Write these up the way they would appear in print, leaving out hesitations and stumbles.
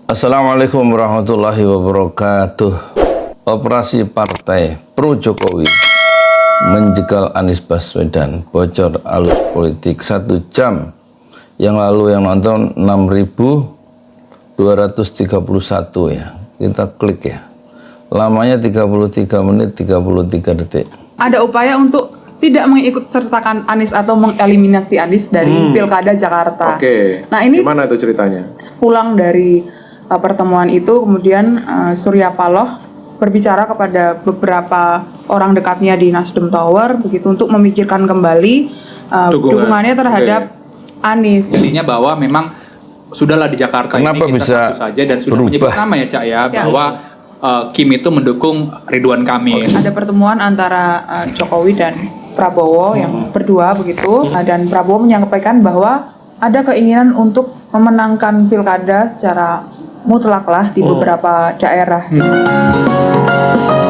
Assalamualaikum warahmatullahi wabarakatuh. Operasi Partai Pro Jokowi menjegal Anies Baswedan, bocor alus politik 1 jam yang lalu yang nonton 6.231 ya. Kita klik ya. Lamanya 33 menit 33 detik. Ada upaya untuk tidak mengikut sertakan Anies atau mengeliminasi Anies dari Pilkada Jakarta. Oke. Nah, ini gimana itu ceritanya? Sepulang dari pertemuan itu, kemudian Surya Paloh berbicara kepada beberapa orang dekatnya di Nasdem Tower begitu untuk memikirkan kembali dukungannya terhadap Anies. Intinya bahwa memang sudahlah di Jakarta Kenapa ini kita bisa satu saja dan sudah berubah? menyebut nama ya Cak ya, bahwa Kim itu mendukung Ridwan Kamil. Ada pertemuan antara Jokowi dan Prabowo yang berdua begitu, dan Prabowo menyampaikan bahwa ada keinginan untuk memenangkan pilkada secara mutlak lah di beberapa daerah.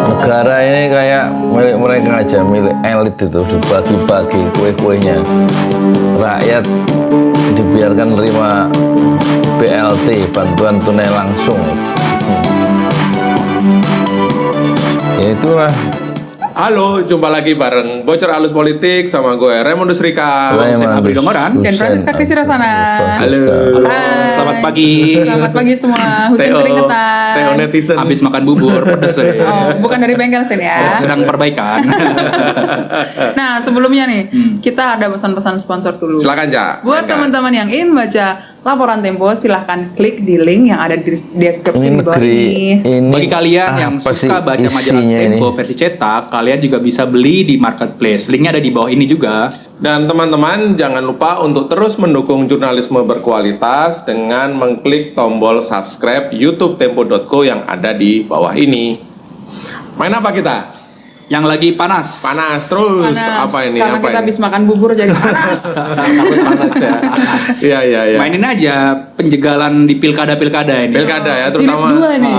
Negara ini kayak milik mereka aja, milik elit itu, dibagi-bagi kue-kuenya. Rakyat dibiarkan terima BLT, bantuan tunai langsung. Ya itulah. Halo, jumpa lagi bareng Bocor Alus Politik sama gue Raymondus Rika. Abdul Dongoran Dan Francisca Krisirasana. Halo. Selamat pagi. Selamat pagi semua. Husin keringetan. Teo netizen. Habis makan bubur pedes ya. Oh, bukan dari bengkel sini ya. Sedang perbaikan. Nah, sebelumnya nih, kita ada pesan-pesan sponsor dulu. Silakan, Cak. Buat teman-teman yang ingin baca laporan Tempo, silahkan klik di link yang ada di deskripsi di bawah ini. Bagi kalian yang suka baca majalah Tempo versi cetak, kalian juga bisa beli di marketplace. Linknya ada di bawah ini juga. Dan teman-teman jangan lupa untuk terus mendukung jurnalisme berkualitas dengan mengklik tombol subscribe YouTube Tempo.co yang ada di bawah ini. Main apa kita? Yang lagi panas. Panas terus. Panas, Apa ini? karena Apa kita ini? habis makan bubur jadi panas. Takut panas ya. Iya. Mainin aja penjegalan di pilkada-pilkada ini. Pilkada ya, Jilid terutama 2 nih.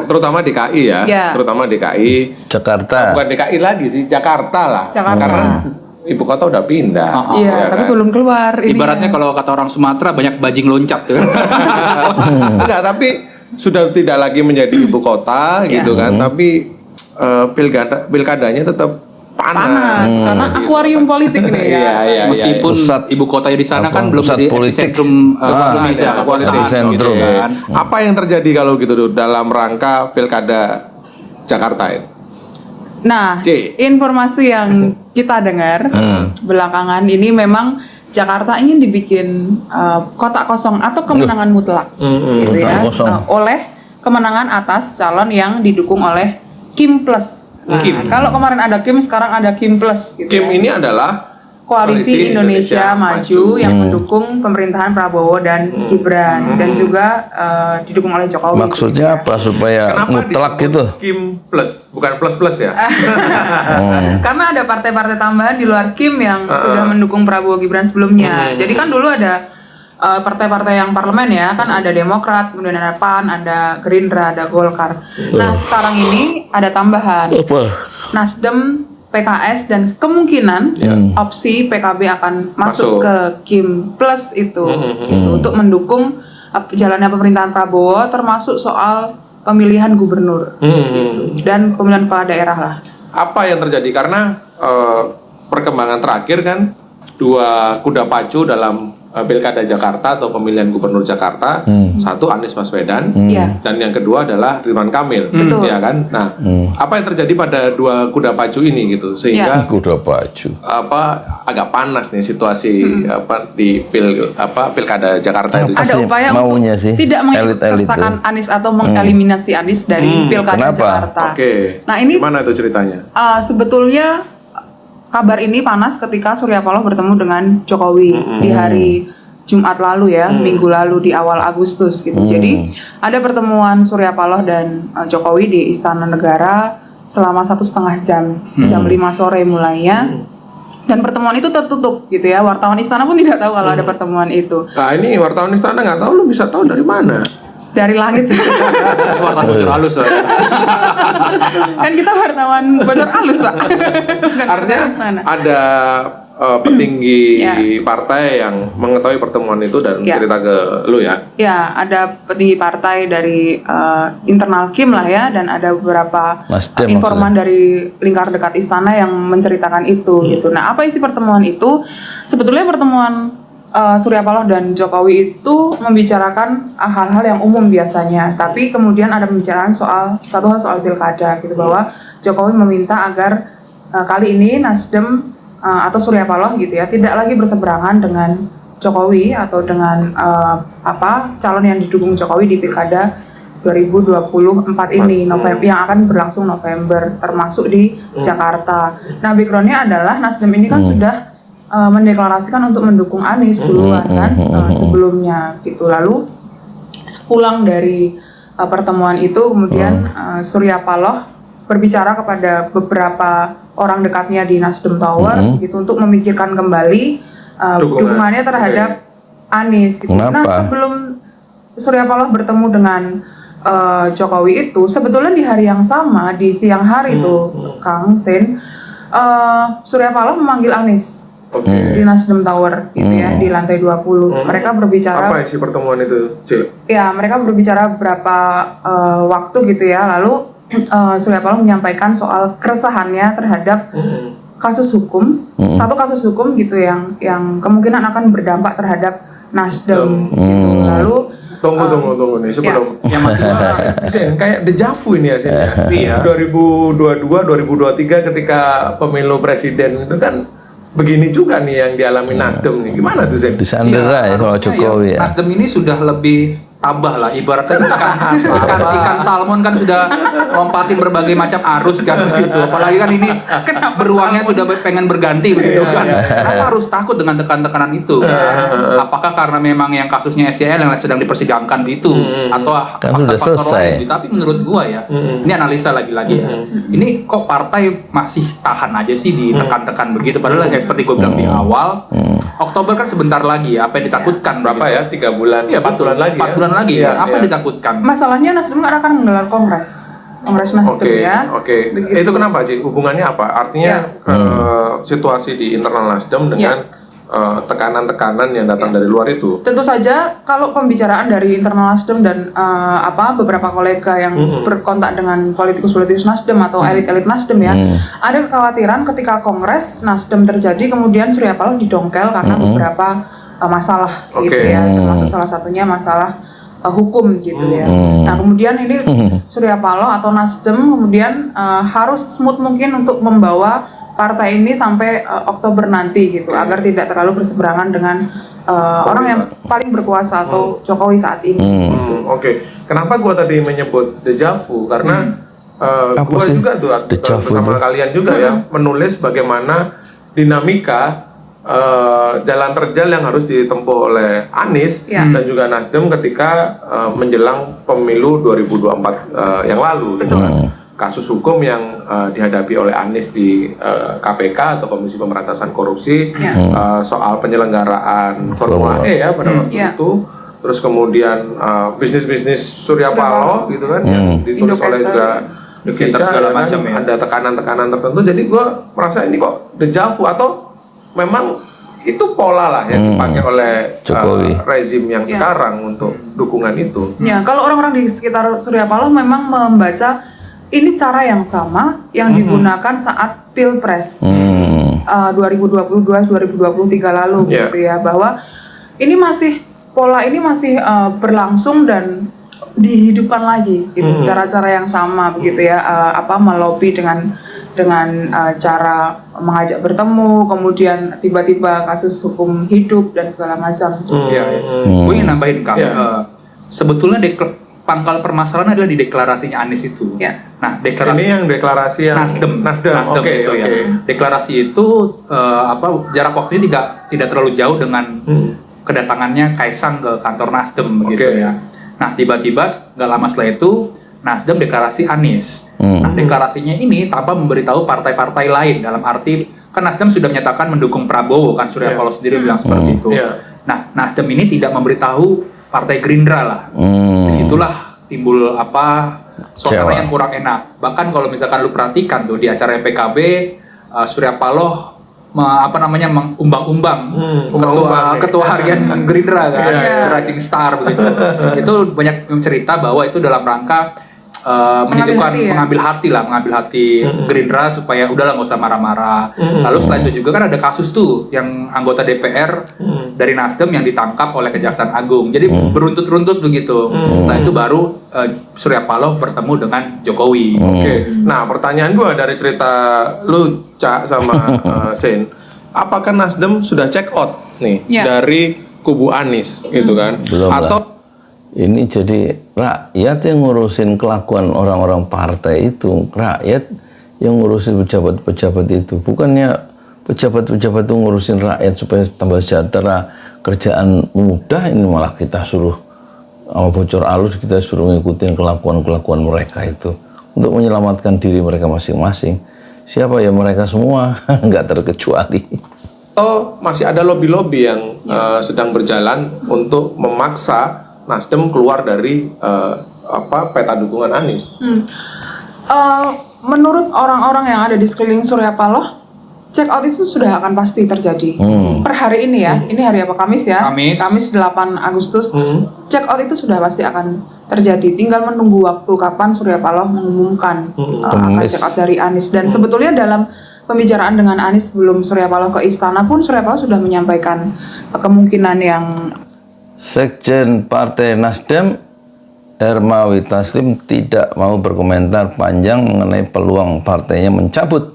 terutama DKI ya. Ya. Terutama DKI. Jakarta. Bukan DKI lagi sih, Jakarta lah. Jakarta. Karena ibu kota udah pindah. Iya, ya tapi kan? belum keluar. Ibaratnya kalau kata orang Sumatera banyak bajing loncat tuh. Enggak, tapi sudah tidak lagi menjadi ibu kota gitu kan, tapi pilkadanya tetap panas. karena akuarium politik nih ya. Iya. Meskipun Pusat ibu kotanya di sana apa, kan belum pusat jadi politik. epicentrum Indonesia Ada kekuasaan epicentrum. gitu kan. Apa yang terjadi kalau gitu tuh dalam rangka pilkada Jakarta ini? Nah, C. informasi yang kita dengar belakangan ini memang Jakarta ingin dibikin kota kosong atau kemenangan mutlak, gitu ya, Kota kosong. oleh kemenangan atas calon yang didukung oleh Kim Plus. Nah, kalau kemarin ada Kim, sekarang ada Kim Plus. Gitu Kim ya. ini adalah Koalisi Indonesia Maju yang mendukung pemerintahan Prabowo dan Gibran dan juga didukung oleh Jokowi. Maksudnya apa? Supaya mutlak disebut gitu. Kim Plus, bukan plus ya? Karena ada partai-partai tambahan di luar Kim yang sudah mendukung Prabowo Gibran sebelumnya. Jadi kan dulu ada partai-partai yang parlemen ya, kan ada Demokrat, kemudian ada PAN, ada Gerindra, ada Golkar. Nah, sekarang ini ada tambahan. Nasdem, PKS, dan kemungkinan opsi PKB akan masuk ke Kim Plus itu gitu, untuk mendukung jalannya pemerintahan Prabowo, termasuk soal pemilihan gubernur gitu, dan pemilihan kepala daerah lah. Apa yang terjadi karena perkembangan terakhir kan dua kuda pacu dalam pilkada Jakarta atau pemilihan gubernur Jakarta, satu Anies Baswedan, dan yang kedua adalah Ridwan Kamil, ya kan? Nah, apa yang terjadi pada dua kuda pacu ini gitu sehingga Kuda pacu. agak panas nih situasi di pilkada Jakarta itu. Ada Pasti upaya maunya untuk sih, tidak mengikut elit-elit sertakan Anies atau mengeliminasi Anies dari pilkada Kenapa? Jakarta. Oke. Nah, ini Gimana itu ceritanya? sebetulnya kabar ini panas ketika Surya Paloh bertemu dengan Jokowi di hari Jumat lalu ya, minggu lalu di awal Agustus gitu. Jadi ada pertemuan Surya Paloh dan Jokowi di Istana Negara selama 1,5 jam, jam 5 sore mulainya. Dan pertemuan itu tertutup gitu ya. Wartawan istana pun tidak tahu kalau ada pertemuan itu. Nah ini wartawan istana nggak tahu, lu bisa tahu dari mana? Dari langit. Wartawan bocor halus lah. Kan kita wartawan bocor halus, Pak. Artinya ada petinggi partai yang mengetahui pertemuan itu dan cerita ke lu ya? Ya, ada petinggi partai dari internal Kim lah ya, dan ada beberapa informan dari lingkar dekat istana yang menceritakan itu gitu. Nah, apa isi pertemuan itu? Sebetulnya pertemuan Surya Paloh dan Jokowi itu membicarakan hal-hal yang umum biasanya, tapi kemudian ada pembicaraan satu hal soal pilkada gitu, bahwa Jokowi meminta agar kali ini Nasdem atau Surya Paloh gitu ya tidak lagi berseberangan dengan Jokowi atau dengan calon yang didukung Jokowi di pilkada 2024 ini yang akan berlangsung November, termasuk di Jakarta. Nah, backgroundnya adalah Nasdem ini kan sudah mendeklarasikan untuk mendukung Anies duluan kan sebelumnya gitu. Lalu sepulang dari pertemuan itu kemudian Surya Paloh berbicara kepada beberapa orang dekatnya di Nasdem Tower gitu untuk memikirkan kembali dukungannya terhadap Anies gitu. Nah, sebelum Surya Paloh bertemu dengan Jokowi itu sebetulnya di hari yang sama, di siang hari itu Kang Sen, Surya Paloh memanggil Anies di Nasdem Tower gitu ya, di lantai 20. Mereka berbicara. Apa isi pertemuan itu, Cil? Ya, mereka berbicara beberapa waktu gitu ya. Lalu Surya Paloh menyampaikan soal keresahannya terhadap kasus hukum, satu kasus hukum gitu yang kemungkinan akan berdampak terhadap Nasdem gitu. Lalu tunggu nih sebelum yang masih Sen, kayak dejavu ini ya Sen. Iya. 2022 2023 ketika pemilu presiden itu kan begini juga nih yang dialami Nasdem nih. Gimana tuh Sen? Disandera ya sama Jokowi ya. Nasdem ini sudah lebih tabah lah, ibaratnya ikan salmon kan sudah lompatin berbagai macam arus kan begitu. Apalagi kan ini beruangnya sudah pengen berganti begitu kan. Kenapa harus takut dengan tekan-tekanan itu? Apakah karena memang yang kasusnya SCL yang sedang dipersidangkan itu atau kan sudah selesai? Tapi menurut gua ya, ini analisa lagi-lagi ya. Ini kok partai masih tahan aja sih ditekan-tekan begitu, padahal seperti gua bilang di awal, Oktober kan sebentar lagi ya, apa yang ditakutkan berapa ya? 3 bulan. Iya, 4 bulan lagi. 4 bulan lagi ya. Apa yang ditakutkan? Masalahnya Nasdem akan menggelar kongres Nasdem ya. Oke. Itu kenapa, Ci? Hubungannya apa? Artinya situasi di internal Nasdem dengan tekanan-tekanan yang datang dari luar itu. Tentu saja kalau pembicaraan dari internal Nasdem dan beberapa kolega yang berkontak dengan politikus-politikus Nasdem atau elit-elit Nasdem ya, ada kekhawatiran ketika kongres Nasdem terjadi kemudian Surya Paloh didongkel karena beberapa masalah gitu ya, termasuk salah satunya masalah hukum gitu ya. Nah, kemudian ini Surya Paloh atau Nasdem kemudian harus smooth mungkin untuk membawa partai ini sampai Oktober nanti gitu, agar tidak terlalu berseberangan dengan orang yang paling berkuasa atau Jokowi saat ini. Oke. Kenapa gua tadi menyebut dejavu? Karena gua juga tuh bersama kalian juga ya menulis bagaimana dinamika jalan terjal yang harus ditempuh oleh Anies dan juga Nasdem ketika menjelang pemilu 2024 yang lalu. Gitu kan. Kasus hukum yang dihadapi oleh Anies di KPK atau Komisi Pemberantasan Korupsi soal penyelenggaraan Formula E ya pada waktu itu. Terus kemudian bisnis-bisnis Surya Paloh gitu kan yang ditulis oleh juga segala macam ya. Ada tekanan-tekanan tertentu. Jadi gue merasa ini kok dejavu atau memang itu pola lah yang dipakai oleh rezim yang sekarang untuk dukungan itu. Ya, kalau orang-orang di sekitar Surya Paloh memang membaca ini cara yang sama yang digunakan saat Pilpres 2022-2023 lalu gitu ya, bahwa ini masih pola ini masih berlangsung dan dihidupkan lagi gitu, cara-cara yang sama begitu ya, melobi dengan cara mengajak bertemu, kemudian tiba-tiba kasus hukum hidup dan segala macam. Gue ingin nambahin Kang, sebetulnya pangkal permasalahan adalah di deklarasinya Anies itu. Nah, deklarasi ini yang deklarasi yang Nasdem itu ya. Deklarasi itu jarak waktunya tidak terlalu jauh dengan kedatangannya Kaisang ke kantor Nasdem gitu ya. Nah, tiba-tiba nggak lama setelah itu Nasdem deklarasi Anies. Nah, deklarasinya ini tanpa memberitahu partai-partai lain, dalam arti kan Nasdem sudah menyatakan mendukung Prabowo kan, Surya Paloh sendiri bilang seperti itu. Nah, Nasdem ini tidak memberitahu Partai Gerindra lah. Disitulah timbul suasana yang kurang enak. Bahkan kalau misalkan lu perhatikan tuh di acara PKB, Surya Paloh mengumbang-umbang umbang-umbang, ketua harian Gerindra kan, Rising Star begitu. Itu banyak cerita bahwa itu dalam rangka mengambil hati Gerindra supaya udahlah nggak usah marah-marah. Lalu setelah itu juga kan ada kasus tuh yang anggota DPR dari Nasdem yang ditangkap oleh Kejaksaan Agung. Jadi beruntut-runtut begitu. Setelah itu baru Surya Paloh bertemu dengan Jokowi. Oke. Nah, pertanyaan gua dari cerita lu Cak sama Sen, apakah Nasdem sudah check out nih dari kubu Anies gitu kan? Belum Atau lah. Ini jadi rakyat yang ngurusin kelakuan orang-orang partai itu, rakyat yang ngurusin pejabat-pejabat itu, bukannya pejabat-pejabat itu ngurusin rakyat supaya tambah sejahtera, kerjaan mudah, ini malah kita suruh sama bocor alus, kita suruh ngikutin kelakuan-kelakuan mereka itu untuk menyelamatkan diri mereka masing-masing. Siapa ya mereka semua, nggak terkecuali. masih ada lobby-lobby yang sedang berjalan untuk memaksa Nasdem keluar dari peta dukungan Anies. Menurut orang-orang yang ada di sekeliling Surya Paloh, check out itu sudah akan pasti terjadi. Per hari ini ya, ini hari apa? Kamis ya? Kamis 8 Agustus. Check out itu sudah pasti akan terjadi. Tinggal menunggu waktu kapan Surya Paloh mengumumkan akan check out dari Anies. Dan sebetulnya dalam pembicaraan dengan Anies sebelum Surya Paloh ke istana pun Surya Paloh sudah menyampaikan kemungkinan yang Sekjen Partai Nasdem Hermawi Taslim tidak mau berkomentar panjang mengenai peluang partainya mencabut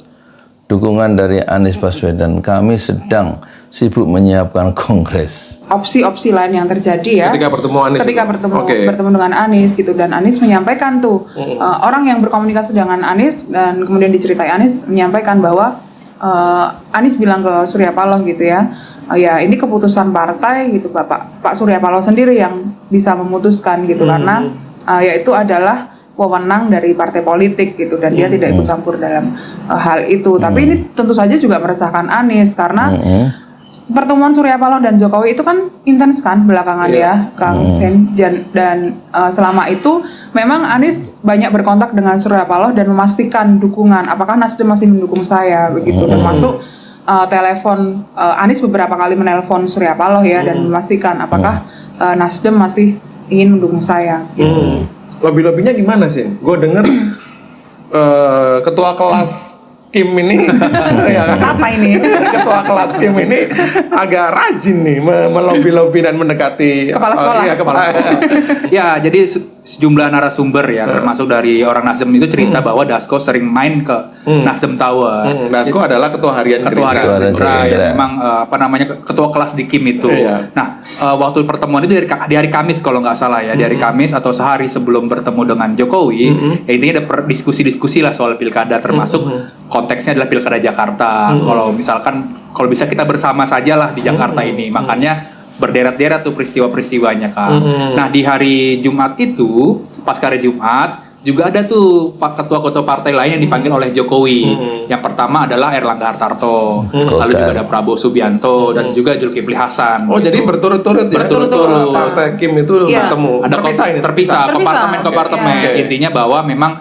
dukungan dari Anies Baswedan. Kami sedang sibuk menyiapkan kongres. Opsi-opsi lain yang terjadi ya. Ketika bertemu dengan Anies gitu, dan Anies menyampaikan tuh orang yang berkomunikasi dengan Anies dan kemudian diceritai Anies menyampaikan bahwa Anies bilang ke Surya Paloh gitu ya. Ya ini keputusan partai gitu Pak Surya Paloh sendiri yang bisa memutuskan gitu karena ya itu adalah wewenang dari partai politik gitu dan dia tidak ikut campur dalam hal itu. Tapi ini tentu saja juga meresahkan Anies karena pertemuan Surya Paloh dan Jokowi itu kan intens kan belakangan ya Kang Sen, dan selama itu memang Anies banyak berkontak dengan Surya Paloh dan memastikan dukungan apakah Nasdem masih mendukung saya begitu, termasuk telepon Anies beberapa kali menelpon Surya Paloh ya dan memastikan apakah Nasdem masih ingin mendukung saya gitu. Lobby-lobbynya gimana sih? Gue denger ketua kelas Kim ini ya kan? Apa ini? Ketua kelas Kim ini agak rajin nih melobi-lobi dan mendekati kepala sekolah. Kepala sekolah. Ya, jadi sejumlah narasumber ya, termasuk dari orang Nasdem itu cerita bahwa Dasko sering main ke Nasdem Tower. Dasko adalah ketua harian Gerindra yang memang ketua kelas di Kim itu. Nah, waktu pertemuan itu di hari Kamis kalau nggak salah ya, di hari Kamis atau sehari sebelum bertemu dengan Jokowi, ya intinya ada diskusi-diskusi lah soal pilkada, termasuk konteksnya adalah pilkada Jakarta. Kalau bisa kita bersama sajalah di Jakarta ini, makanya berderet-deret tuh peristiwa-peristiwanya kan. Nah di hari Jumat itu, pasca hari Jumat, juga ada tuh ketua-ketua partai lain yang dipanggil oleh Jokowi. Yang pertama adalah Erlangga Hartarto, lalu juga ada Prabowo Subianto dan juga Zulkifli Hasan. Oh gitu. Jadi berturut-turut ya? Berturut-turut. Partai Kim itu bertemu. Ada terpisah, kompartemen. Intinya bahwa memang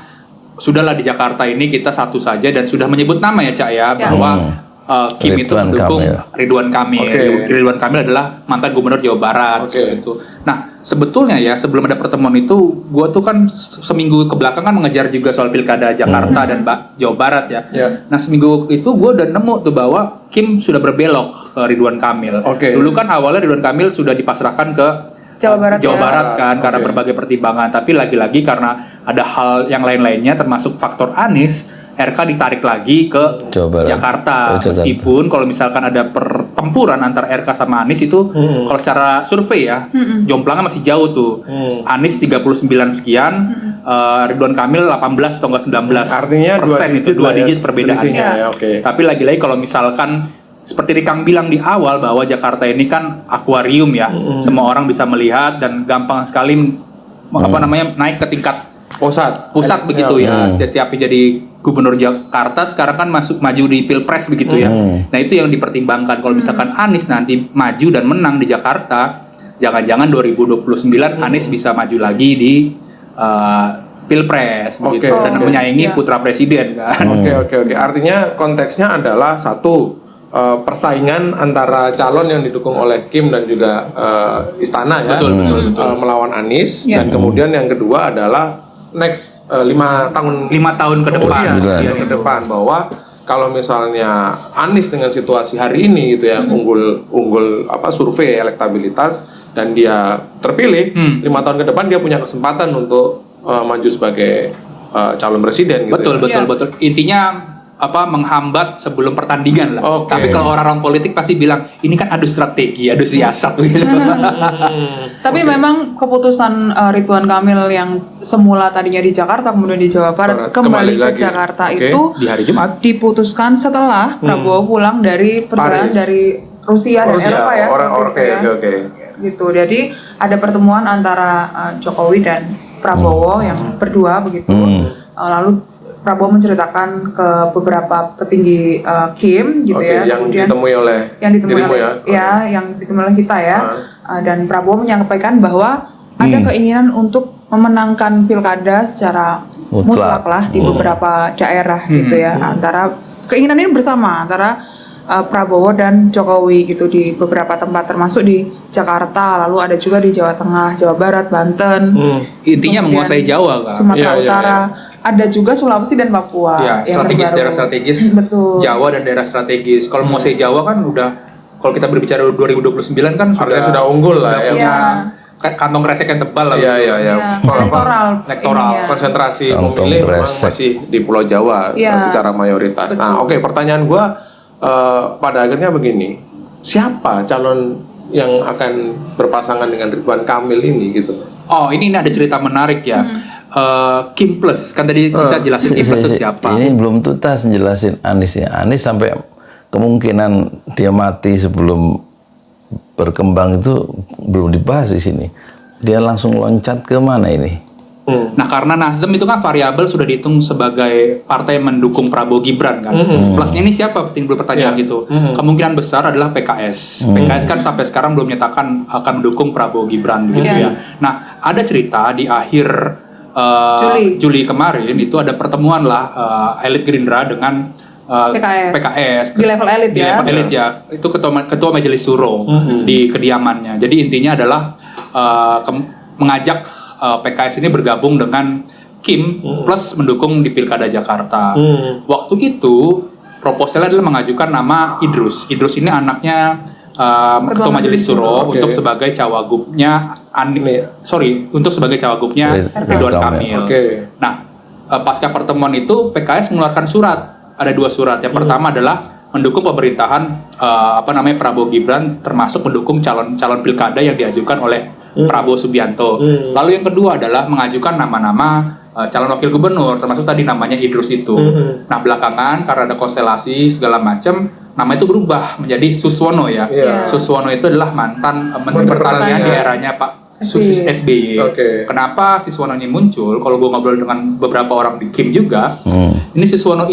sudahlah di Jakarta ini kita satu saja dan sudah menyebut nama ya Cak ya, bahwa Kim itu mendukung Ridwan Kamil. Ridwan Kamil adalah mantan gubernur Jawa Barat. Gitu. Nah, sebetulnya ya sebelum ada pertemuan itu, gue tuh kan seminggu kebelakang kan mengejar juga soal pilkada Jakarta dan Jawa Barat ya. Nah, seminggu itu gue udah nemu tuh bahwa Kim sudah berbelok ke Ridwan Kamil. Dulu kan awalnya Ridwan Kamil sudah dipasrahkan ke Jawa Barat kan karena berbagai pertimbangan. Tapi lagi-lagi karena ada hal yang lain-lainnya termasuk faktor Anies, RK ditarik lagi ke Jakarta. Meskipun kalau misalkan ada pertempuran antara RK sama Anies itu kalau secara survei ya jomplangnya masih jauh tuh. Anies 39 sekian, Ridwan Kamil 18 atau 19%. Artinya itu 2 digit perbedaannya. Tapi lagi-lagi kalau misalkan seperti Kang bilang di awal bahwa Jakarta ini kan akuarium ya. Semua orang bisa melihat dan gampang sekali naik ke tingkat pusat begitu ya. Setiap jadi gubernur Jakarta sekarang kan maju di Pilpres begitu ya. Nah, itu yang dipertimbangkan kalau misalkan Anies nanti maju dan menang di Jakarta, jangan-jangan 2029 Anies bisa maju lagi di Pilpres begitu dan menyaingi putra presiden kan. Oke. Artinya konteksnya adalah satu, persaingan antara calon yang didukung oleh Kim dan juga Istana ya, Betul. melawan Anies, Ya. dan kemudian yang kedua adalah next 5 tahun ke depan. ke depan, bahwa kalau misalnya Anies dengan situasi hari ini gitu ya, unggul survei elektabilitas, dan dia terpilih 5 tahun ke depan, dia punya kesempatan untuk maju sebagai calon presiden gitu. Betul. Intinya menghambat sebelum pertandingan lah. Oke. Tapi kalau orang-orang politik pasti bilang ini kan adu strategi, adu siasat gitu. Tapi memang keputusan Ridwan Kamil yang semula tadinya di Jakarta kemudian di Jawa Barat kembali ke lagi. Jakarta Oke. itu Di hari Jumat. diputuskan setelah Prabowo pulang dari perjalanan Paris. dari Rusia dan Eropa ya. Oke. Gitu. Jadi ada pertemuan antara Jokowi dan Prabowo yang berdua begitu. Lalu Prabowo menceritakan ke beberapa petinggi Kim gitu ya. Yang Kemudian ditemui oleh dirimu yang ditemui oleh kita ya. Dan Prabowo menyampaikan bahwa ada keinginan untuk memenangkan pilkada secara mutlak lah di beberapa daerah gitu ya. Antara keinginan ini bersama antara Prabowo dan Jokowi gitu di beberapa tempat, termasuk di Jakarta, lalu ada juga di Jawa Tengah, Jawa Barat, Banten. Intinya kemudian menguasai Jawa kan. Sumatera Iya, Utara, ada juga Sulawesi dan Papua. Ya, yang strategis, terbaru. daerah strategis. Betul. Jawa dan daerah strategis. Kalau menguasai Jawa kan udah, kalau kita berbicara 2029 kan Artinya sudah unggul lah ya. Iya. Kantong kresek yang tebal lah. Iya. Ya, elektoral. ininya. Konsentrasi Kantong pemilih memang kresek. masih di Pulau Jawa Iya. secara mayoritas. Betul. Nah, oke, pertanyaan gua pada akhirnya begini, siapa calon yang akan berpasangan dengan Ridwan Kamil ini gitu? Oh, ini ada cerita menarik ya. Kim Plus, kan tadi Cica jelasin Kim Plus itu siapa? Ini belum tuntas jelasin Anies ya. Anies sampai kemungkinan dia mati sebelum berkembang itu belum dibahas di sini. Dia langsung loncat ke mana ini? Nah, karena Nasdem itu kan variabel sudah dihitung sebagai partai mendukung Prabowo Gibran kan. Plusnya ini siapa? Timbul pertanyaan gitu. Kemungkinan besar adalah PKS. PKS kan sampai sekarang belum menyatakan akan mendukung Prabowo Gibran gitu ya. Nah, ada cerita di akhir Juli kemarin itu ada pertemuan lah elit Gerindra dengan PKS Di level elit di ya. level elit ya. Itu ketua majelis suro di kediamannya. Jadi intinya adalah mengajak PKS ini bergabung dengan Kim plus mendukung di Pilkada Jakarta. Waktu itu proposalnya adalah mengajukan nama Idrus. Idrus ini anaknya ketua majelis suro untuk sebagai cawagupnya untuk sebagai cawagupnya Ridwan Kamil. Nah, pasca pertemuan itu PKS mengeluarkan surat. Ada 2 surat. Yang pertama adalah mendukung pemerintahan Prabowo Gibran, termasuk mendukung calon pilkada yang diajukan oleh Prabowo Subianto. Lalu yang kedua adalah mengajukan nama-nama calon wakil gubernur, termasuk tadi namanya Idrus itu. Nah, belakangan karena ada konstelasi segala macam, nama itu berubah menjadi Suswono ya. Suswono itu adalah mantan Menteri Pertanian di eranya Pak SBY. Kenapa Suswono ini muncul? Kalau gue ngobrol dengan beberapa orang di Kim juga, ini Suswono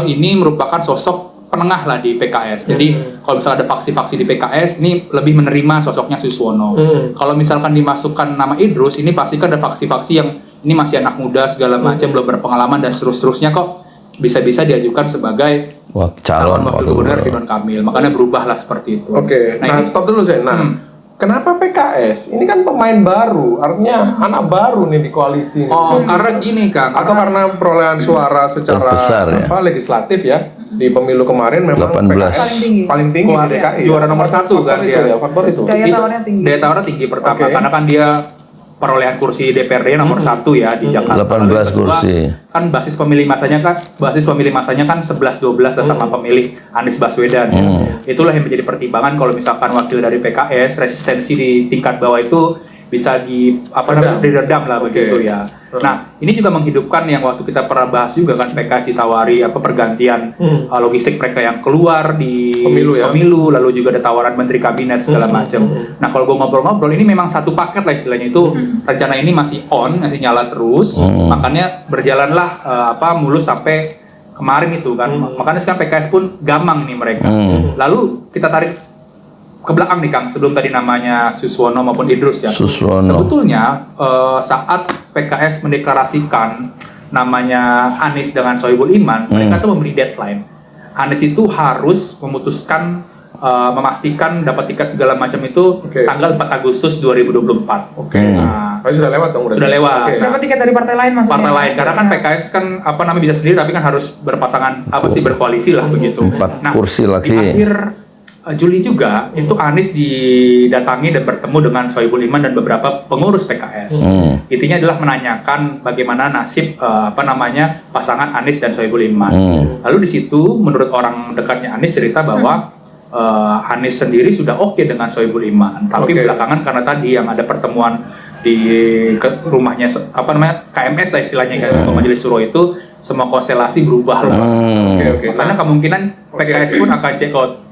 ini merupakan sosok penengah lah di PKS. Jadi kalau misalnya ada faksi-faksi di PKS, ini lebih menerima sosoknya Suswono. Kalau misalkan dimasukkan nama Idrus, ini pasti kan ada faksi-faksi yang ini masih anak muda segala macam, belum berpengalaman dan seterusnya kok bisa-bisa diajukan sebagai calon wakil gubernur Ridwan Kamil. Makanya berubahlah seperti itu. Nah, stop dulu Zen. Kenapa PKS? Ini kan pemain baru, artinya anak baru nih di koalisi. Karena gini Kang. Atau karena perolehan suara secara terbesar, ya? legislatif ya di pemilu kemarin memang 18. PKS paling tinggi di DKI. Juara nomor 1 kan dia. Faktor itu. Daya tawarnya tinggi. Daya tawarnya tinggi pertama karena kan dia perolehan kursi DPRD nomor 1 ya di Jakarta. 18 kursi. Kan basis pemilih masanya kan 11-12 sama pemilih Anies Baswedan. Itulah yang menjadi pertimbangan kalau misalkan wakil dari PKS resistensi di tingkat bawah itu bisa diredam lah begitu ya. Nah, ini juga menghidupkan yang waktu kita pernah bahas juga kan PKS ditawari pergantian logistik mereka yang keluar di pemilu, lalu juga ada tawaran menteri kabinet segala macam. Nah, kalau gue ngobrol-ngobrol ini memang satu paket lah istilahnya itu rencana ini masih masih nyala terus, makanya berjalanlah mulus sampai kemarin itu kan. Makanya sekarang PKS pun gamang nih mereka. Lalu kita tarik ke belakang nih Kang, sebelum tadi namanya Suswono maupun Idrus ya. Sebetulnya saat PKS mendeklarasikan namanya Anies dengan Sohibul Iman, mereka tuh memberi deadline. Anies itu harus memutuskan memastikan dapat tiket segala macam itu tanggal 4 Agustus 2024. Oke. Nah, sudah lewat dong berarti. Sudah lewat. Okay. Dapat tiket dari partai lain maksudnya. Partai lain karena kan PKS kan bisa sendiri tapi kan harus berpasangan berkoalisi lah begitu. 4 kursi lagi. Di akhir Juli juga itu Anies didatangi dan bertemu dengan Sohibul Iman dan beberapa pengurus PKS. Intinya adalah menanyakan bagaimana nasib pasangan Anies dan Sohibul Iman. Lalu di situ menurut orang dekatnya Anies cerita bahwa Anies sendiri sudah oke dengan Sohibul Iman, tapi belakangan karena tadi yang ada pertemuan di rumahnya KMS lah istilahnya kan, Majelis Suro itu semua konstelasi berubah loh. Makanya kemungkinan PKS pun akan check out.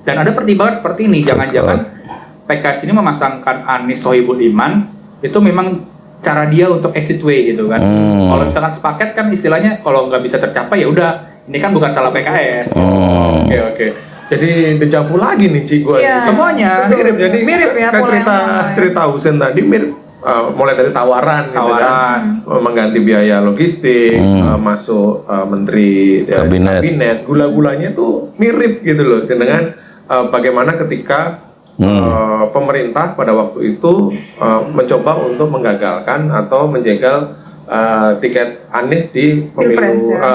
Dan ada pertimbangan seperti ini, jangan-jangan PKS ini memasangkan Anies Sohibul Iman itu memang cara dia untuk exit way gitu kan. Kalau misalkan sepaket kan istilahnya kalau nggak bisa tercapai ya udah, ini kan bukan salah PKS. Oke. Jadi dejavu lagi nih Ci gue. Iya, semuanya mirip. Jadi mirip ya kan cerita Husein tadi mirip. Mulai dari tawaran gitu kan, mengganti biaya logistik, masuk menteri kabinet, gula-gulanya tuh mirip gitu loh dengan bagaimana ketika pemerintah pada waktu itu mencoba untuk menggagalkan atau menjegal tiket Anies di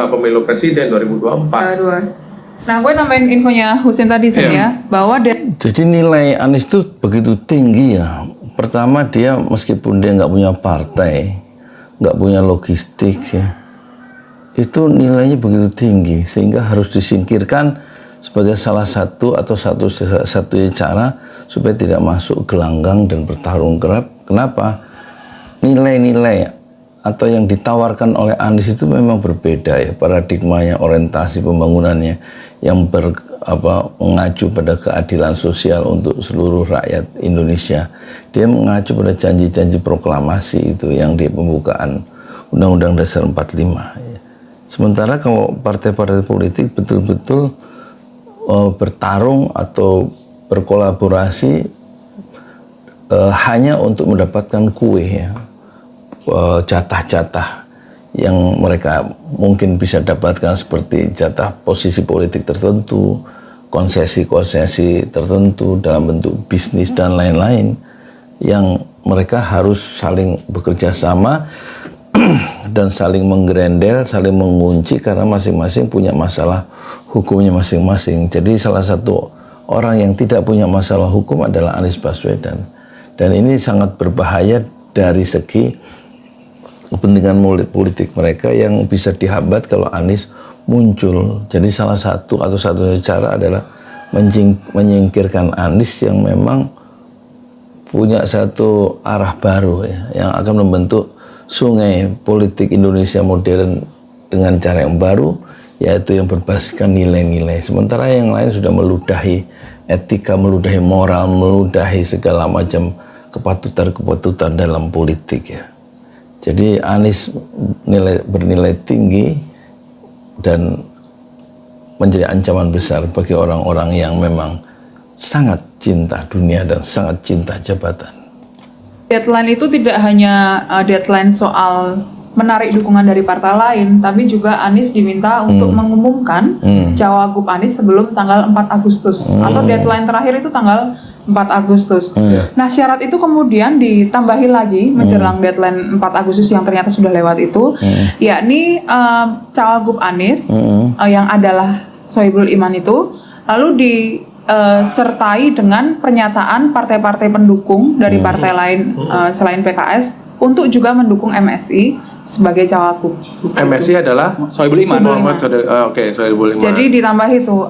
pemilu presiden 2024. Nah, gue nambahin infonya Husein tadi ya, bahwa jadi nilai Anies itu begitu tinggi ya. Pertama dia meskipun dia nggak punya partai, nggak punya logistik ya, itu nilainya begitu tinggi sehingga harus disingkirkan sebagai salah satu atau satu-satunya cara supaya tidak masuk gelanggang dan bertarung kerap. Kenapa? Nilai-nilai atau yang ditawarkan oleh Anies itu memang berbeda ya, paradigmanya, orientasi pembangunannya yang mengacu pada keadilan sosial untuk seluruh rakyat Indonesia. Dia mengacu pada janji-janji proklamasi itu yang di pembukaan Undang-Undang Dasar 45. Sementara kalau partai-partai politik betul-betul bertarung atau berkolaborasi hanya untuk mendapatkan kue ya, jatah-jatah yang mereka mungkin bisa dapatkan seperti jatah posisi politik tertentu, konsesi-konsesi tertentu dalam bentuk bisnis dan lain-lain yang mereka harus saling bekerja sama dan saling menggerendel, saling mengunci karena masing-masing punya masalah hukumnya masing-masing. Jadi salah satu orang yang tidak punya masalah hukum adalah Anies Baswedan. Dan ini sangat berbahaya dari segi kepentingan politik mereka yang bisa dihambat kalau Anies muncul. Jadi salah satu atau satunya cara adalah menyingkirkan Anies yang memang punya satu arah baru ya, yang akan membentuk sungai politik Indonesia modern dengan cara yang baru, yaitu yang berbasiskan nilai-nilai. Sementara yang lain sudah meludahi etika, meludahi moral, meludahi segala macam kepatutan dalam politik ya. Jadi Anies bernilai tinggi dan menjadi ancaman besar bagi orang-orang yang memang sangat cinta dunia dan sangat cinta jabatan. Deadline itu tidak hanya deadline soal menarik dukungan dari partai lain, tapi juga Anies diminta untuk mengumumkan cawagup Anies sebelum tanggal 4 Agustus atau deadline terakhir itu tanggal 4 Agustus. Nah, syarat itu kemudian ditambahi lagi menjelang deadline 4 Agustus yang ternyata sudah lewat itu, yakni cawagup Anies yang adalah Sohibul Iman itu lalu disertai dengan pernyataan partai-partai pendukung dari partai lain selain PKS untuk juga mendukung MSI sebagai cawagup. MSI adalah Sohibul Iman. Sohibul Iman. Jadi ditambah itu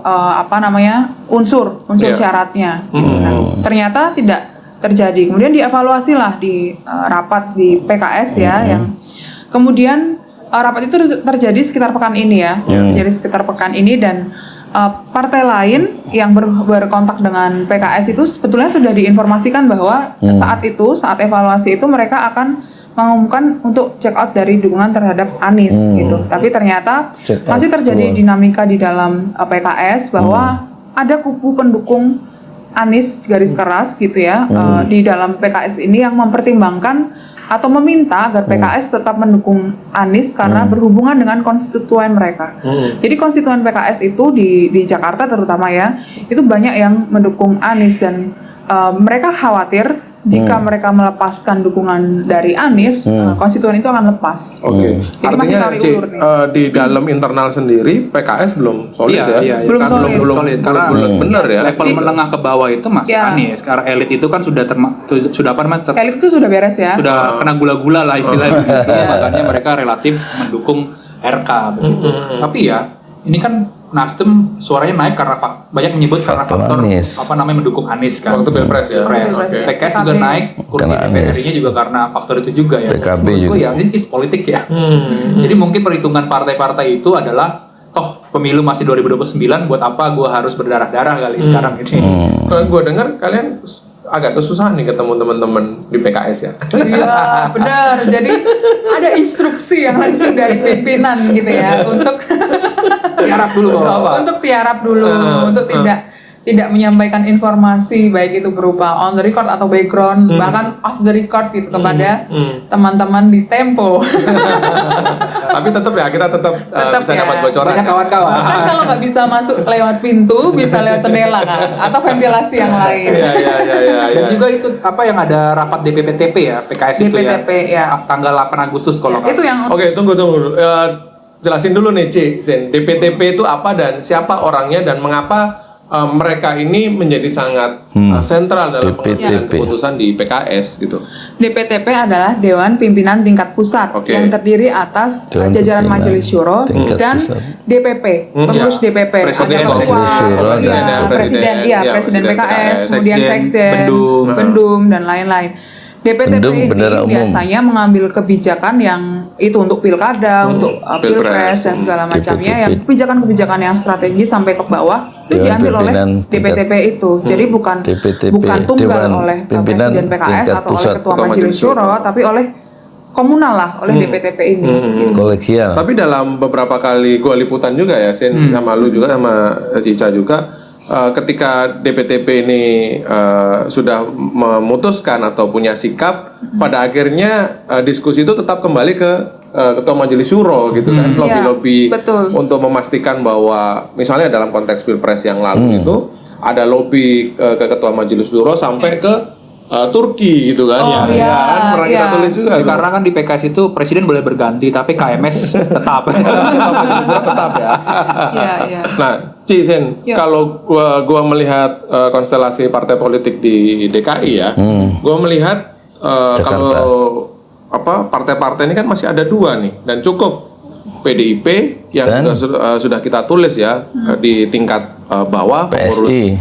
unsur syaratnya. Nah, ternyata tidak terjadi. Kemudian dievaluasi lah di rapat di PKS ya, yang kemudian rapat itu terjadi sekitar pekan ini ya, terjadi sekitar pekan ini dan partai lain yang berkontak dengan PKS itu sebetulnya sudah diinformasikan bahwa saat evaluasi itu mereka akan mengumumkan untuk check out dari dukungan terhadap Anies gitu. Tapi ternyata masih terjadi dinamika di dalam PKS bahwa ada kubu pendukung Anies garis keras gitu ya di dalam PKS ini yang mempertimbangkan atau meminta agar PKS tetap mendukung Anies karena berhubungan dengan konstituen mereka. Jadi konstituen PKS itu di Jakarta terutama ya, itu banyak yang mendukung Anies dan mereka khawatir jika mereka melepaskan dukungan dari Anies, konstituen itu akan lepas. Oke. Jadi masih Artinya tarik Ci, ulur nih. di dalam internal sendiri PKS belum solid ya? Iya, Belum Kan solid. Solid, karena bener ya. level menengah ke bawah itu masih Ya. Anies. Karena elit itu kan sudah sudah apa namanya? Elit itu sudah beres ya. Sudah kena gula-gula lah istilahnya. Makanya mereka relatif mendukung RK begitu. Tapi ya, ini kan Nasdem suaranya naik karena banyak menyebut karena faktor Anies. apa namanya mendukung Anies kan. Waktu Pilpres ya. Pilpres. Oke. PKS juga naik kursi Karena Anies. DPR-nya juga karena faktor itu juga ya. PKB Menurutku juga. ya ini is politik ya. Jadi mungkin perhitungan partai-partai itu adalah toh pemilu masih 2029, buat apa gue harus berdarah-darah kali sekarang ini. Kalau gue dengar kalian agak kesusahan nih ketemu teman-teman di PKS ya. Iya, benar. Jadi ada instruksi yang langsung dari pimpinan gitu ya untuk Tiarap dulu untuk tiarap dulu, untuk tidak menyampaikan informasi baik itu berupa on the record atau background, bahkan off the record gitu kepada teman-teman di Tempo. Tapi tetap ya kita tetap bisa ya. dapat bocoran. banyak kawan-kawan. Kan kalau nggak bisa masuk lewat pintu, bisa lewat jendela kan, atau ventilasi yang lain. Iya. Dan juga itu apa yang ada rapat DPPTP ya, PKS itu DPTP, ya. Tanggal 8 Agustus kalau nggak Itu yang Oke, tunggu. Jelasin dulu nih, Ci. Sen. DPTP itu apa dan siapa orangnya dan mengapa mereka ini menjadi sangat sentral dalam pengambilan DPTP. keputusan di PKS gitu. DPTP adalah Dewan Pimpinan Tingkat Pusat Oke. yang terdiri atas Dewan jajaran Pimpinan Majelis Syuro Tingkat dan Pusat. DPP, pengurus Ya. DPP, Presiden, ada ketua, Majelis Syuro, presiden, presiden PKS, kemudian sekjen, Bendum. Bendum dan lain-lain. DPTP Bendum, ini Bendera Umum. biasanya mengambil kebijakan yang itu untuk pilkada, untuk pilpres dan segala macamnya, yang kebijakan-kebijakan yang strategis sampai ke bawah itu Dewan diambil oleh Pimpinan DPTP itu. Jadi bukan DPTP, tunggal Dewan oleh Pimpinan presiden PKS Tingkat atau oleh Pusat. ketua Majelis Syuro, tapi oleh komunal lah, oleh DPTP ini. Kolegial. Tapi dalam beberapa kali gua liputan juga ya, Sen, sama lu juga sama Cica juga, ketika DPTP ini sudah memutuskan atau punya sikap, pada akhirnya diskusi itu tetap kembali ke ketua Majelis Syuro gitu kan, lobby-lobby betul. untuk memastikan bahwa misalnya dalam konteks Pilpres yang lalu itu ada lobby ke ketua Majelis Syuro sampai ke Turki gitu kan. Oh, Ya, iya, kan pernah kita iya. tulis juga. Ya, tuh. karena kan di PKS itu presiden boleh berganti, tapi KMS tetap. Majelis Syuro tetap ya. Iya. Nah, Cisen, Ya. kalau gua melihat konstelasi partai politik di DKI ya, gua melihat Jakarta. kalau partai-partai ini kan masih ada dua nih dan cukup PDIP yang Dan? sudah kita tulis ya di tingkat bawah PSI.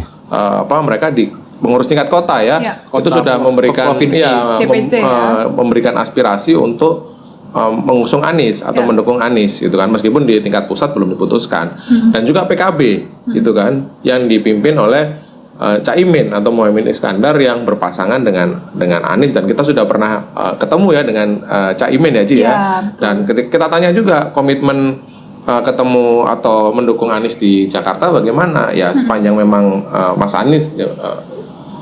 mereka di pengurus tingkat kota ya, Ya. itu Kota, sudah memberikan provinsi. DPC ya. memberikan aspirasi untuk mengusung Anies atau Ya. mendukung Anies gitu kan, meskipun di tingkat pusat belum diputuskan. Dan juga PKB gitu kan, yang dipimpin oleh Caimin atau Muhaimin Iskandar yang berpasangan dengan Anies, dan kita sudah pernah ketemu ya dengan Caimin ya Ci ya. Ya, Dan ketika kita tanya juga komitmen ketemu atau mendukung Anies di Jakarta bagaimana, ya sepanjang memang Mas Anies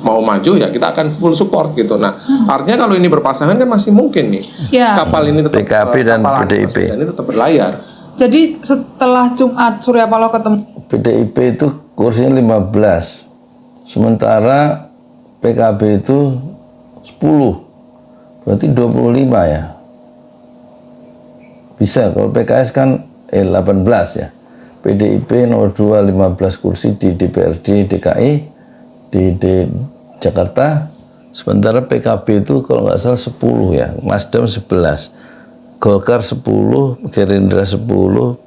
mau maju ya kita akan full support gitu. Nah, artinya kalau ini berpasangan kan masih mungkin nih Ya. kapal ini tetap PKB dan kapal Anies PDIP. Baswedan ini tetap berlayar. Jadi setelah Jumat Surya Paloh ketemu PDIP itu kursinya 15. Sementara PKB itu 10. Berarti 25 ya. Bisa, kalau PKS kan 18 ya. PDIP nomor 2 15 kursi di DPRD DKI di Jakarta. Sementara PKB itu kalau nggak salah 10 ya. Nasdem 11. Golkar 10, Gerindra 10,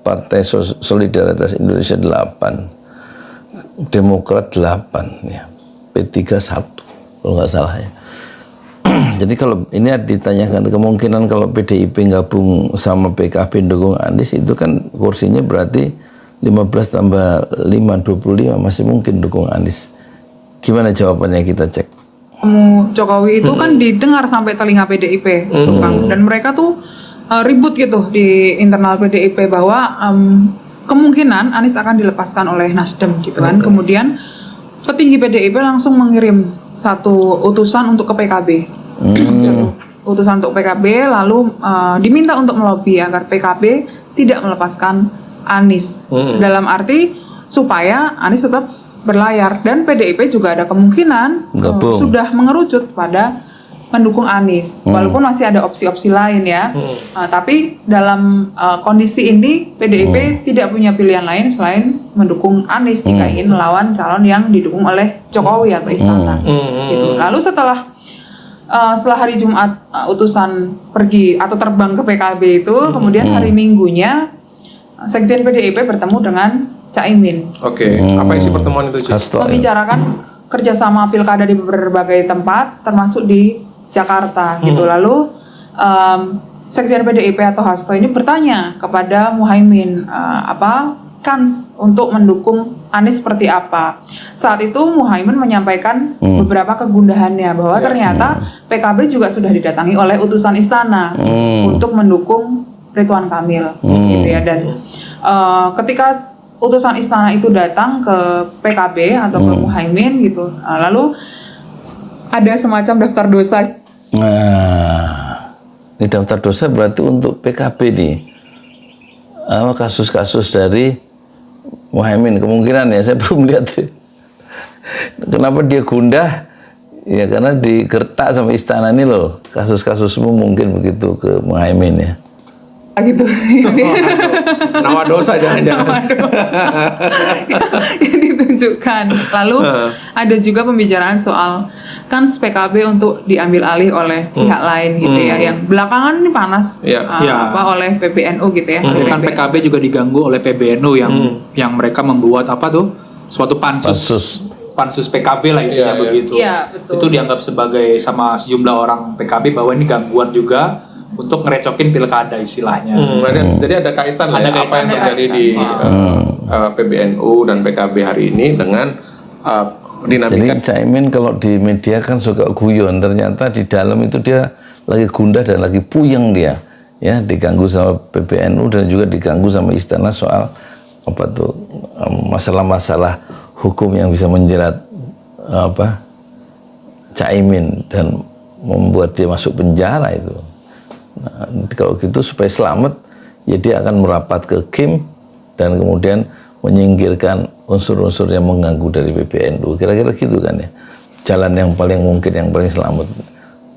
Partai Solidaritas Indonesia 8. Demokrat 8 ya, P3 1 kalau nggak salah ya. Jadi kalau ini ditanyakan kemungkinan kalau PDIP gabung sama PKB dukung Anies, itu kan kursinya berarti 15 tambah 5 25, masih mungkin dukung Anies. Gimana jawabannya, kita cek. Jokowi itu kan didengar sampai telinga PDIP, Bang. Dan mereka tuh ribut gitu di internal PDIP bahwa kemungkinan Anies akan dilepaskan oleh Nasdem gitu kan. Kemudian petinggi PDIP langsung mengirim satu utusan untuk ke PKB. utusan untuk PKB lalu diminta untuk melobi agar PKB tidak melepaskan Anies. Dalam arti supaya Anies tetap berlayar, dan PDIP juga ada kemungkinan sudah mengerucut pada mendukung Anies, walaupun masih ada opsi-opsi lain ya. Tapi dalam kondisi ini PDIP tidak punya pilihan lain selain mendukung Anies jika ingin melawan calon yang didukung oleh Jokowi atau Istana. Gitu. Lalu setelah hari Jumat utusan pergi atau terbang ke PKB itu, kemudian hari Minggunya Sekjen PDIP bertemu dengan Caimin. Oke, apa isi pertemuan itu, Ci? Membicarakan kerjasama pilkada di berbagai tempat, termasuk di Jakarta gitu. Lalu Sekjen PDIP atau Hasto ini bertanya kepada Muhaimin kans untuk mendukung Anies seperti apa. Saat itu Muhaimin menyampaikan beberapa kegundahannya bahwa ternyata PKB juga sudah didatangi oleh utusan istana untuk mendukung Ridwan Kamil gitu ya. Dan ketika utusan istana itu datang ke PKB atau ke Muhaimin gitu, lalu ada semacam daftar dosa. Nah, ini daftar dosa berarti untuk PKB nih. Kasus-kasus dari Muhaimin kemungkinan ya, saya belum lihat. Kenapa dia gundah? Ya karena digertak sama istana ini loh. Kasus-kasusmu mungkin begitu ke Muhaimin ya. Gitu. Nama dosa jangan-jangan. Nama dosa yang ditunjukkan. Lalu ada juga pembicaraan soal kans PKB untuk diambil alih oleh pihak lain gitu ya, yang belakangan ini panas oleh PBNU gitu ya. Kan PKB juga diganggu oleh PBNU yang mereka membuat suatu pansus PKB lah intinya begitu. Iya, betul. Itu dianggap sebagai sama sejumlah orang PKB bahwa ini gangguan juga untuk ngerecokin pilkada istilahnya. Jadi ada kaitan lah apa yang terjadi di PBNU dan PKB hari ini dengan dinamika. Jadi Caimin kalau di media kan suka guyon, ternyata di dalam itu dia lagi gundah dan lagi puyeng dia, ya, diganggu sama PBNU dan juga diganggu sama istana soal masalah-masalah hukum yang bisa menjerat Caimin dan membuat dia masuk penjara itu. Nah, kalau gitu supaya selamat, ya dia akan merapat ke Kim dan kemudian menyingkirkan unsur-unsur yang mengganggu dari PBNU. Kira-kira gitu kan ya. Jalan yang paling mungkin, yang paling selamat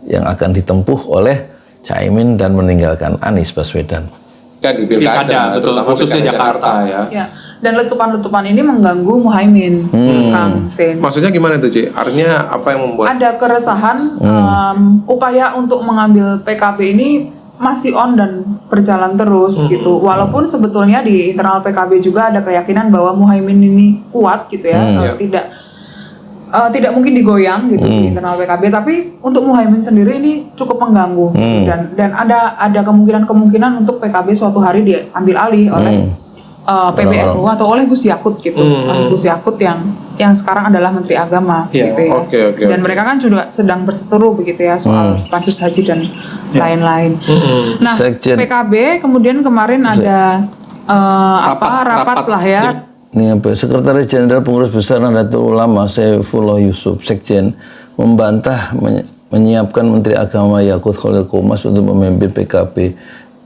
yang akan ditempuh oleh Caimin dan meninggalkan Anies Baswedan. Kan di pilkada, betul, khususnya Jakarta ya. Dan letupan-letupan ini mengganggu Muhaimin, Kang Sen. Maksudnya gimana tuh, Ci? Artinya apa yang membuat? Ada keresahan, upaya untuk mengambil PKB ini masih on dan berjalan terus gitu. Walaupun sebetulnya di internal PKB juga ada keyakinan bahwa Muhaimin ini kuat gitu ya, tidak mungkin digoyang gitu di internal PKB. Tapi untuk Muhaimin sendiri ini cukup mengganggu dan ada kemungkinan untuk PKB suatu hari diambil alih oleh PBNU atau oleh Gus Yakut gitu, Gus Yakut yang sekarang adalah Menteri Agama gitu ya. Dan mereka kan juga sedang berseteru begitu ya soal pansus haji dan lain-lain. Nah, PKB kemudian kemarin ada rapat lah ya. Ini Sekretaris Jenderal Pengurus Besar Nahdlatul Ulama Saifullah Yusuf Sekjen membantah menyiapkan Menteri Agama Yakut Khalil Qomas untuk memimpin PKB.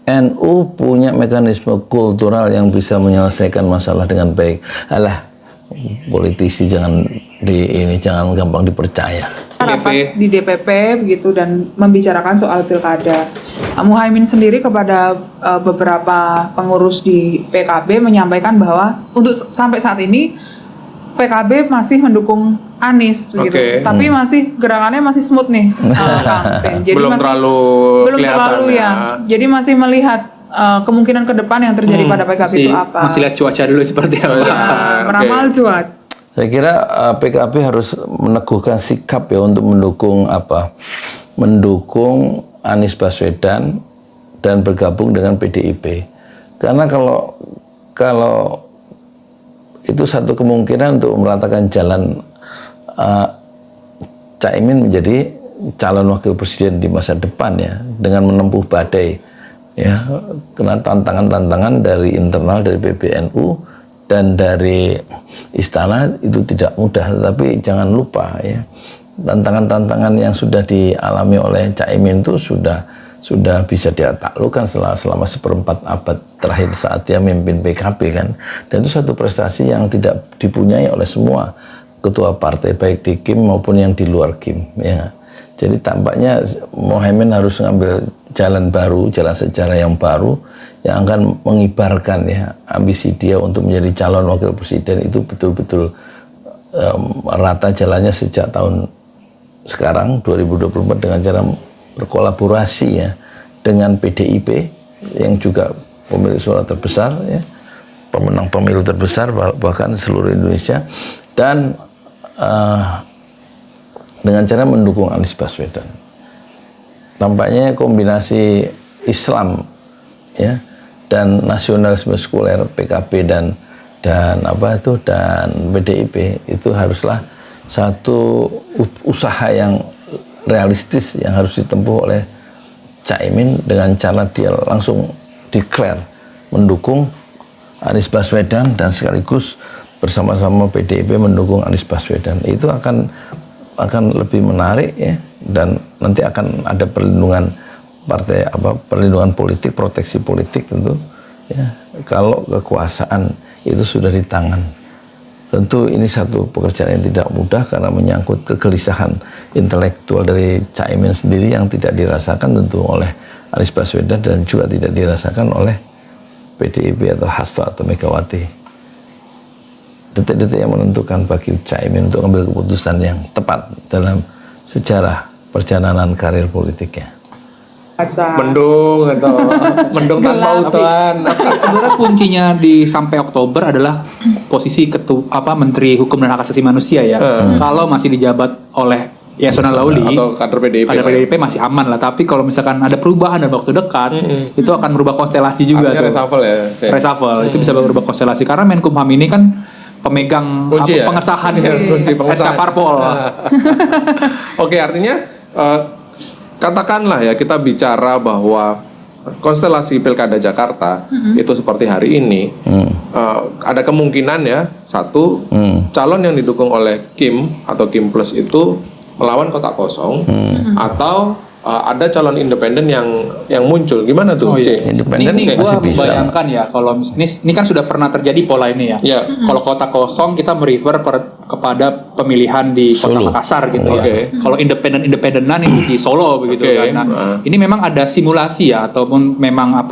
NU punya mekanisme kultural yang bisa menyelesaikan masalah dengan baik. Alah, politisi jangan gampang dipercaya. Rapat di DPP begitu dan membicarakan soal pilkada. Muhaimin sendiri kepada beberapa pengurus di PKB menyampaikan bahwa untuk sampai saat ini PKB masih mendukung Anies gitu. Tapi gerakannya masih smooth nih, Kang Sen. Jadi belum terlalu ya. Jadi masih melihat kemungkinan ke depan yang terjadi pada PKB itu apa. Masih lihat cuaca dulu seperti apa. Meramal cuaca. Saya kira PKB harus meneguhkan sikap ya untuk mendukung Anies Baswedan dan bergabung dengan PDIP. Karena kalau itu satu kemungkinan untuk meratakan jalan Caimin menjadi calon wakil presiden di masa depan ya, dengan menempuh badai ya, karena tantangan-tantangan dari internal dari PBNU dan dari istana itu tidak mudah. Tapi jangan lupa ya, tantangan-tantangan yang sudah dialami oleh Caimin itu sudah bisa dia taklukkan selama seperempat abad terakhir saat dia memimpin PKB kan. Dan itu satu prestasi yang tidak dipunyai oleh semua ketua partai baik di KIM maupun yang di luar KIM ya. Jadi tampaknya Mohaimin harus ngambil jalan baru, jalan sejarah yang baru yang akan mengibarkan ya ambisi dia untuk menjadi calon wakil presiden itu betul-betul rata jalannya sejak tahun sekarang 2024 dengan cara berkolaborasi ya dengan PDIP yang juga pemilik suara terbesar ya, pemenang pemilu terbesar bahkan seluruh Indonesia, dan dengan cara mendukung Anies Baswedan. Tampaknya kombinasi Islam ya dan nasionalisme sekuler PKB dan PDIP itu haruslah satu usaha yang realistis yang harus ditempuh oleh Caimin dengan cara dia langsung declare mendukung Anies Baswedan dan sekaligus bersama-sama PDIP mendukung Anies Baswedan. Itu akan lebih menarik ya, dan nanti akan ada perlindungan partai perlindungan politik, proteksi politik tentu ya. Kalau kekuasaan itu sudah di tangan, tentu ini satu pekerjaan yang tidak mudah karena menyangkut kegelisahan intelektual dari Caimin sendiri yang tidak dirasakan tentu oleh Anies Baswedan dan juga tidak dirasakan oleh PDIP atau Hasto atau Megawati. Detik-detik yang menentukan bagi Caimin untuk ambil keputusan yang tepat dalam sejarah perjalanan karir politiknya. Mendung atau mendung tanpa hutan. Tapi sebenarnya kuncinya di sampai Oktober adalah posisi Menteri Hukum dan Hak Asasi Manusia ya. Kalau masih dijabat oleh Yasona Lauli atau kader PDIP masih aman lah. Tapi kalau misalkan ada perubahan dalam waktu dekat, itu akan merubah konstelasi juga. Reshuffle ya. Reshuffle itu bisa berubah konstelasi karena Menkumham ini kan pemegang pengesahan SK Parpol. Oke, artinya katakanlah ya kita bicara bahwa konstelasi Pilkada Jakarta itu seperti hari ini, ada kemungkinan ya satu calon yang didukung oleh Kim atau Kim Plus itu melawan kotak kosong, atau ada calon independen yang muncul. Gimana tuh? Independen ini masih gua bisa. Bayangkan ya kalau ini kan sudah pernah terjadi pola ini ya. Kalau kotak kosong kita merefer kepada pemilihan di Kota Makassar gitu ya. Kalau independenan di Solo begitu kan. Nah, ini memang ada simulasi ya ataupun memang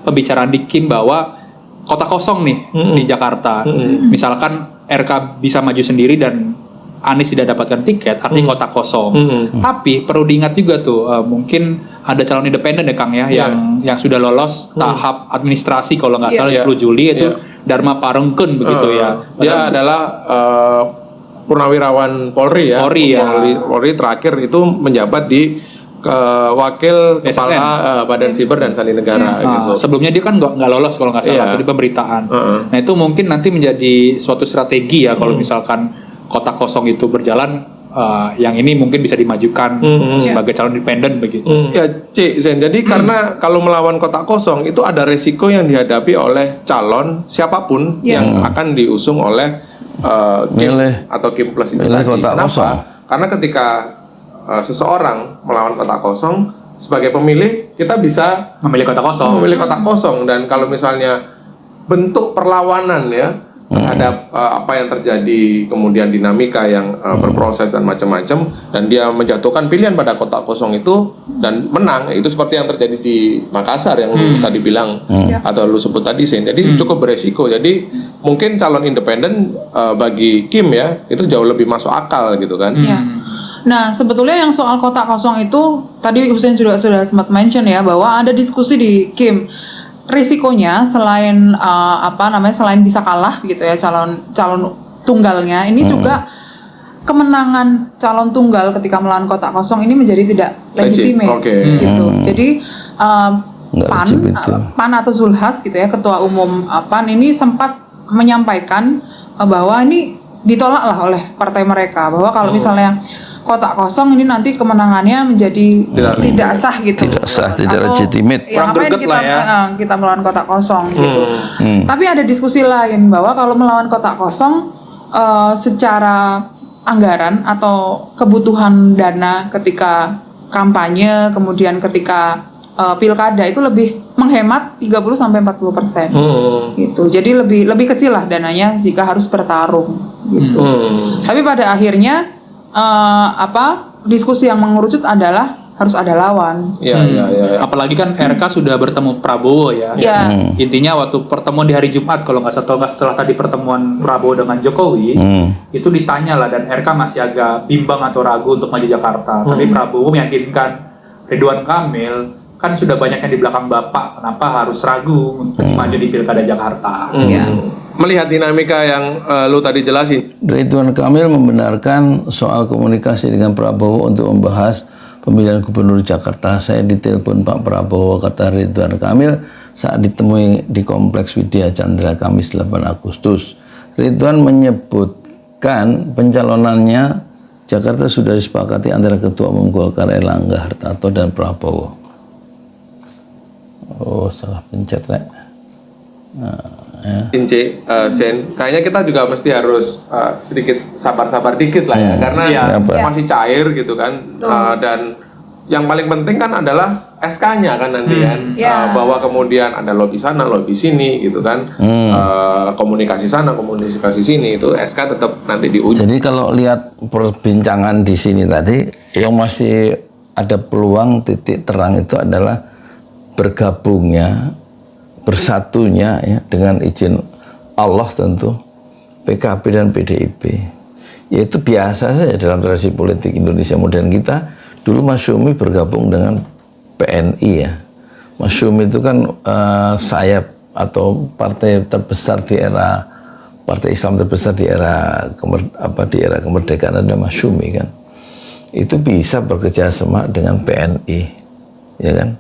pembicaraan di Kim bahwa kotak kosong nih di Jakarta. Misalkan RK bisa maju sendiri dan Anies tidak dapatkan tiket, artinya kotak kosong. Tapi perlu diingat juga tuh, mungkin ada calon independen ya Kang ya, yang sudah lolos tahap administrasi kalau nggak salah 10 Juli itu Dharma Parengkun begitu ya. Dia adalah purnawirawan Polri ya. Polri terakhir itu menjabat di wakil kepala Badan Siber dan Sandi Negara gitu. Sebelumnya dia kan nggak lolos kalau nggak salah di pemberitaan. Nah itu mungkin nanti menjadi suatu strategi ya kalau misalkan kotak kosong itu berjalan, yang ini mungkin bisa dimajukan sebagai calon independen begitu. Ya, Zen. Jadi karena kalau melawan kotak kosong itu ada resiko yang dihadapi oleh calon siapapun yang akan diusung oleh Kim atau Kim Plus itu tadi. Kenapa? Kosong. Karena ketika seseorang melawan kotak kosong, sebagai pemilih kita bisa memilih kotak kosong. Dan kalau misalnya bentuk perlawanan ya terhadap apa yang terjadi, kemudian dinamika yang berproses dan macam-macam, dan dia menjatuhkan pilihan pada kotak kosong itu dan menang, itu seperti yang terjadi di Makassar yang lu tadi bilang atau lu sebut tadi Sen. Jadi cukup beresiko. Jadi mungkin calon independen bagi Kim ya itu jauh lebih masuk akal gitu kan. Nah, sebetulnya yang soal kotak kosong itu tadi Husein sudah sempat mention ya bahwa ada diskusi di Kim. Risikonya selain selain bisa kalah gitu ya calon tunggalnya, ini juga kemenangan calon tunggal ketika melawan kotak kosong ini menjadi tidak legitimate gitu. Jadi PAN atau Zulhas gitu ya, ketua umum PAN ini sempat menyampaikan bahwa ini ditolak lah oleh partai mereka, bahwa kalau misalnya kotak kosong ini nanti kemenangannya menjadi tidak sah gitu. Tidak legitimate. Ya, ngapain kita melawan kotak kosong gitu. Tapi ada diskusi lain bahwa kalau melawan kotak kosong secara anggaran atau kebutuhan dana ketika kampanye, kemudian ketika pilkada itu lebih menghemat 30-40% gitu. Jadi lebih kecil lah dananya jika harus bertarung gitu. Tapi pada akhirnya diskusi yang mengerucut adalah harus ada lawan. Apalagi kan RK sudah bertemu Prabowo ya. Intinya waktu pertemuan di hari Jumat kalau nggak salah setelah tadi pertemuan Prabowo dengan Jokowi itu ditanya lah, dan RK masih agak bimbang atau ragu untuk maju Jakarta. Tapi Prabowo meyakinkan Ridwan Kamil, kan sudah banyak yang di belakang Bapak, kenapa harus ragu untuk maju di Pilkada Jakarta? Melihat dinamika yang lu tadi jelasin, Ridwan Kamil membenarkan soal komunikasi dengan Prabowo untuk membahas pemilihan gubernur Jakarta. Saya ditelepon Pak Prabowo, kata Ridwan Kamil saat ditemui di Kompleks Widya Chandra Kamis 8 Agustus. Ridwan menyebutkan pencalonannya Jakarta sudah disepakati antara Ketua Umum Golkar Erlangga Hartarto dan Prabowo. Oh, salah pencet, Rek. Ince, Sen, kayaknya kita juga mesti harus sedikit sabar-sabar dikit lah ya, karena masih cair gitu kan. Dan yang paling penting kan adalah SK-nya kan nanti kan, bahwa kemudian ada lobby sana, lobby sini gitu kan, komunikasi sana, komunikasi sini, itu SK tetap nanti diuji. Jadi kalau lihat perbincangan di sini tadi, yang masih ada peluang titik terang itu adalah bergabungnya, bersatunya ya, dengan izin Allah tentu PKB dan PDIP. Yaitu biasa saja dalam tradisi politik Indonesia modern kita. Dulu Mas Syumi bergabung dengan PNI ya. Mas Syumi itu kan sayap atau partai terbesar di era, partai Islam terbesar di era di era kemerdekaan ada Mas Syumi kan. Itu bisa bekerja sama dengan PNI, ya kan?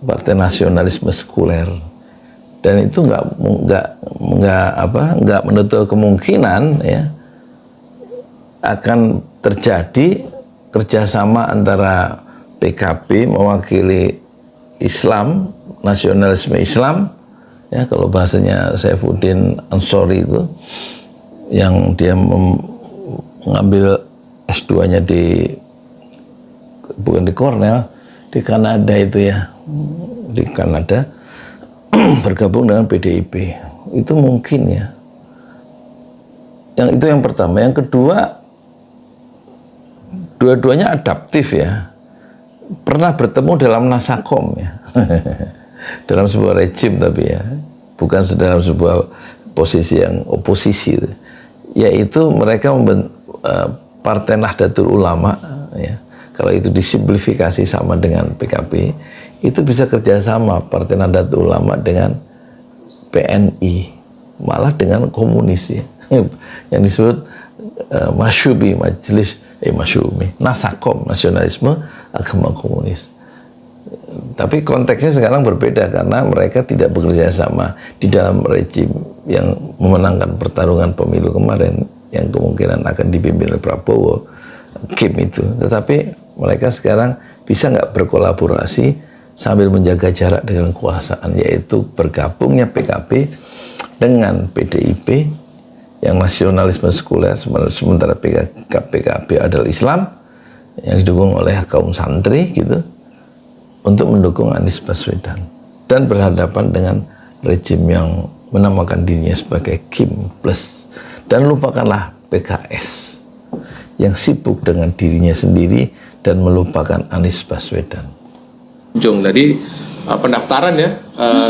Partai Nasionalisme Sekuler. Dan itu nggak menutup kemungkinan ya akan terjadi kerjasama antara PKB mewakili Islam, nasionalisme Islam ya, kalau bahasanya Saifuddin Ansori itu yang dia mengambil S2-nya bukan di Cornell, di Kanada itu ya, di Kanada, bergabung dengan PDIP. Itu mungkin ya. Yang itu yang pertama. Yang kedua, dua-duanya adaptif ya. Pernah bertemu dalam Nasakom ya. Dalam sebuah rejim tapi ya. Bukan dalam sebuah posisi yang oposisi. Yaitu mereka Partai Nahdlatul Ulama ya. Kalau itu disimplifikasi sama dengan PKB, itu bisa kerjasama Partai Nahdlatul Ulama dengan PNI, malah dengan komunis ya. Yang disebut Masyumi, Nasakom, nasionalisme agama komunis. Tapi konteksnya sekarang berbeda karena mereka tidak bekerja sama di dalam rejim yang memenangkan pertarungan pemilu kemarin yang kemungkinan akan dipimpin oleh Prabowo, Kim itu. Tetapi mereka sekarang bisa nggak berkolaborasi sambil menjaga jarak dengan kekuasaan, yaitu bergabungnya PKB dengan PDIP yang nasionalisme sekuler, sementara PKB adalah Islam yang didukung oleh kaum santri gitu, untuk mendukung Anies Baswedan dan berhadapan dengan rejim yang menamakan dirinya sebagai Kim Plus. Dan lupakanlah PKS yang sibuk dengan dirinya sendiri dan melupakan Anies Baswedan. Jung, jadi pendaftaran ya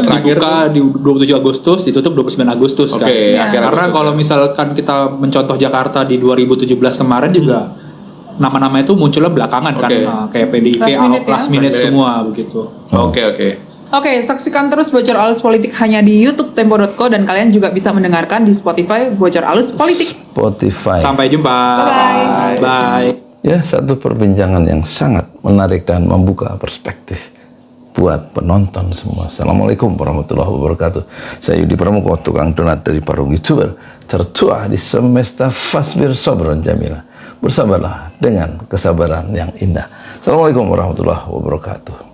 terakhir dibuka di 27 Agustus, ditutup 29 Agustus kan. Karena kalau misalkan kita mencontoh Jakarta di 2017 kemarin juga nama-nama itu munculnya belakangan kan, kayak PDIP, last minute semua begitu. Oke, saksikan terus Bocor Alus Politik hanya di YouTube Tempo.co, dan kalian juga bisa mendengarkan di Spotify Bocor Alus Politik. Sampai jumpa. Bye. Ya, satu perbincangan yang sangat menarik dan membuka perspektif buat penonton semua. Assalamualaikum warahmatullahi wabarakatuh. Saya Yudi Pramuko, tukang donat dari Parung YouTuber tertua di semesta Fasbir Sobron Jamila. Bersabarlah dengan kesabaran yang indah. Assalamualaikum warahmatullahi wabarakatuh.